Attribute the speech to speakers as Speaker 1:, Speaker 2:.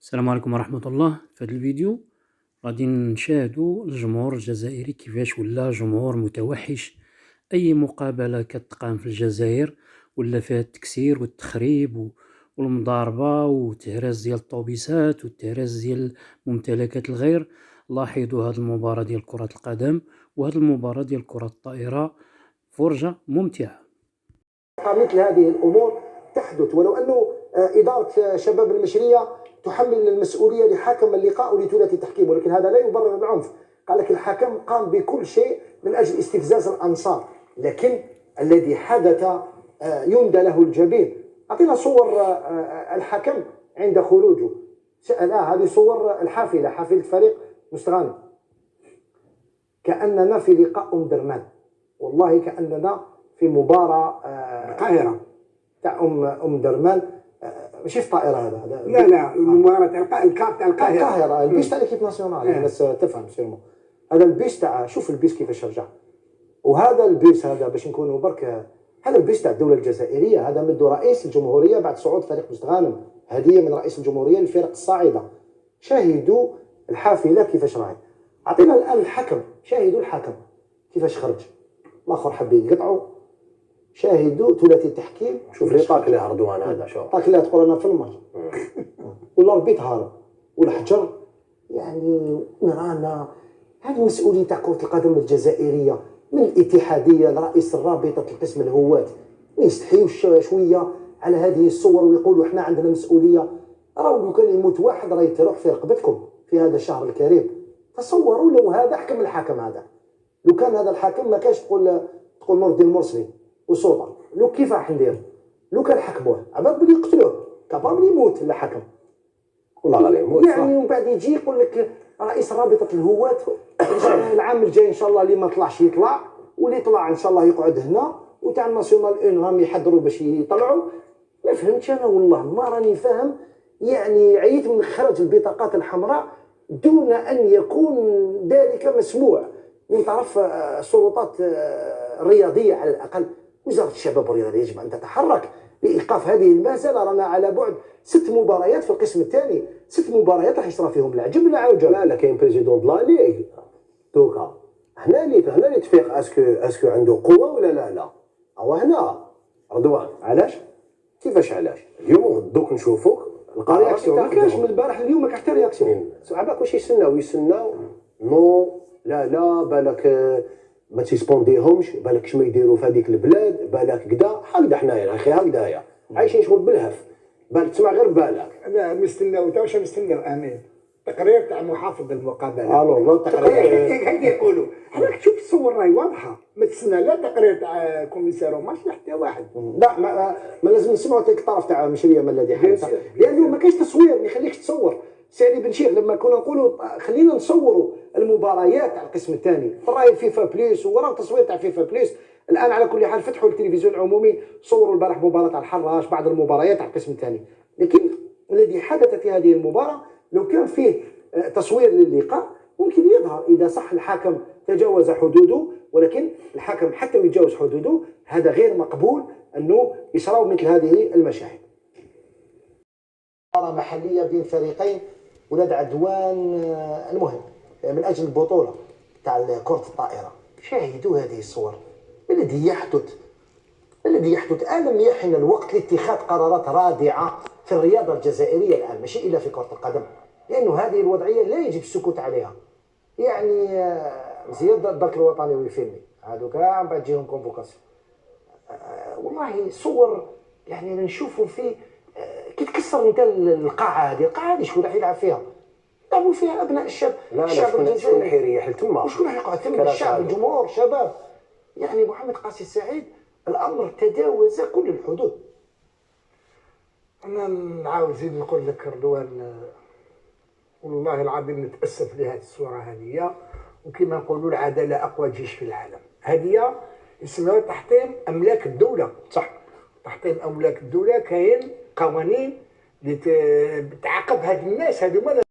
Speaker 1: السلام عليكم ورحمة الله. في هذا الفيديو غادي نشاهدوا الجمهور الجزائري كيفاش ولا جمهور متوحش. أي مقابلة كتقام في الجزائر ولا فيها التكسير والتخريب والمضاربة وتهراس ديال الطوبيسات وتهراس ديال ممتلكات الغير. لاحظوا هذه المباراة ديال كرة القدم وهذه المباراة ديال كرة الطائرة، فرجة ممتعة.
Speaker 2: مثل هذه الأمور تحدث، ولو أنه إدارة شباب المشرية تحمل المسؤولية لحكم اللقاء ولثلاثي التحكيم، ولكن هذا لا يبرر العنف. قال لك الحكم قام بكل شيء من أجل استفزاز الأنصار، لكن الذي حدث يندى له الجبين. أعطينا صور الحكم عند خروجه. هذه صور الحافلة، حافلة فريق مستغانم، كأننا في لقاء درمان، والله كأننا في مباراة القاهرة تاع درمان، ماشي في الطائرة. هذا
Speaker 3: لا مباراة الكاب تاع
Speaker 2: القاهرة، البيش تاع ليكيب ناسيونال. الناس تفهم سيرمون. هذا البيش تاع، شوف البيش كيفاش رجع، وهذا البيش هذا باش نكونوا برك، هذا البيش تاع الدولة الجزائرية. هذا مد رئيس الجمهورية بعد صعود فريق مستغانم، هدية من رئيس الجمهورية للفرق الصاعدة. شاهدوا الحافلة كيفاش راهي. أعطينا الآن الحكم، شاهدوا الحكم كيفاش خرج. الآخر حب يقطعوا. شاهدوا ثلاثي التحكيم.
Speaker 3: شوف لي طاكله رضوان هذا، شوف
Speaker 2: طاكله تقول انا في الماتش ولا ربيت هارب والحجر. يعني نرانا هذه المسؤوليه تاع كره القدم الجزائريه، من الاتحاديه لرئيس الرابطه القسم الهوات، ما يستحيوش شويه على هذه الصور ويقولوا احنا عندنا مسؤوليه. راهو لو كان يموت واحد راهي تروح في رقبتكم في هذا الشهر الكريم. تصوروا لو هذا حكم الحكم هذا، لو كان هذا الحكم ما كانش تقول نور الدين المرسلي وسلطه، لو كيف راح ندير؟ لو كان حكموه عباد بلي يقتلوه، كابابل يموت الحكم
Speaker 3: والله غالي يموت.
Speaker 2: يعني ومن بعد يجي يقول لك رئيس رابطه الهوات العام الجاي ان شاء الله اللي ما طلعش يطلع، واللي طلع ان شاء الله يقعد هنا، وتاع الناسيونال اون راهم يحضروا باش يطلعوا. ما فهمتش انا، والله ما راني فاهم. يعني عييت من خرج البطاقات الحمراء دون ان يكون ذلك مسموع من طرف السلطات الرياضيه على الاقل. وزاره الشباب والرياضه يجب ان تتحرك لايقاف هذه المهزله. رانا على بعد 6 مباريات في القسم الثاني، 6 مباريات راح يصرى فيهم العجب ولا عوجه.
Speaker 3: لا كاين بريزيدون دو لا ليغ دوكا، هنا اللي تفيق اسكو عنده قوه ولا لا. هو هنا رضوان علاش كيفاش علاش اليوم دوك نشوفوك
Speaker 2: القى رياكسيون. ما كانش من البارح اليوم ما كان حتى رياكسيون.
Speaker 3: عباك واش يستناو نو لا بالك ما تيسبونديهمش، بالك شنو يديروا في هذيك البلاد، بالك كدا هكذا حنايا اخي هكذايا عايشين شغل بالهف، بالك تسمع غير بالك.
Speaker 4: لا مستناو تا واش مستناو امين تقرير تاع محافظ المقابله.
Speaker 3: والله
Speaker 4: تقرير هكا يقولوا. حنا تشوف الصور راهي واضحه، ما تسنى لا تقرير تاع كوميسار ماشي حتى واحد.
Speaker 2: لا ما لازم نسمعوا تلك الطرف تاع مشريه ما الذي حدث، لانه ما كاينش تصوير ما يخليكش تصور. سالي بن شيخ لما كنا نقولوا خلينا نصوروا المباريات تاع القسم الثاني راهي فيفا بليس وراه تصوير تاع فيفا بليس. الان على كل حال فتحوا التلفزيون العمومي صوروا البارح مباراه تاع الحراش، بعض المباريات تاع القسم الثاني. لكن الذي حدث في هذه المباراه لو كان فيه تصوير للقاء ممكن يظهر اذا صح الحكم تجاوز حدوده، ولكن الحكم حتى يتجاوز حدوده هذا غير مقبول انه يصراو مثل هذه المشاهد. مباراة محلية بين فريقين ولاد عدوان، المهم من أجل البطولة تاع كرة الطائرة. شاهدوا هذه الصور. ما الذي يحدث؟ ألم يحن الوقت لاتخاذ قرارات رادعة في الرياضة الجزائرية الآن، ماشي إلا في كرة القدم، لأنه هذه الوضعية لا يجب السكوت عليها. يعني مزيان الدرك الوطني ويفيلمي هادو كاع من بعد تجيهم كونفوكاسيون. والله صور يعني نشوفوا في كي تكسر انت القاعه هذه شكون راح يلعب فيها؟ يلعبوا فيها ابناء الشعب. الشعب الجزائري
Speaker 3: شكون راح يريح تما؟
Speaker 2: وشكون راح يقعد تما؟ الشعب، الجمهور، شباب. يعني محمد قاسي سعيد الامر تجاوز كل الحدود.
Speaker 4: انا نعاود زيد نقول لك رضوان، والله العظيم نتاسف لهذه الصوره هذه، وكما نقولوا العداله اقوى جيش في العالم. هذه اسمها تحطيم املاك الدوله. صح، تحطيم املاك الدوله. كاين قوانين اللي تعاقب هاد الناس هذوما.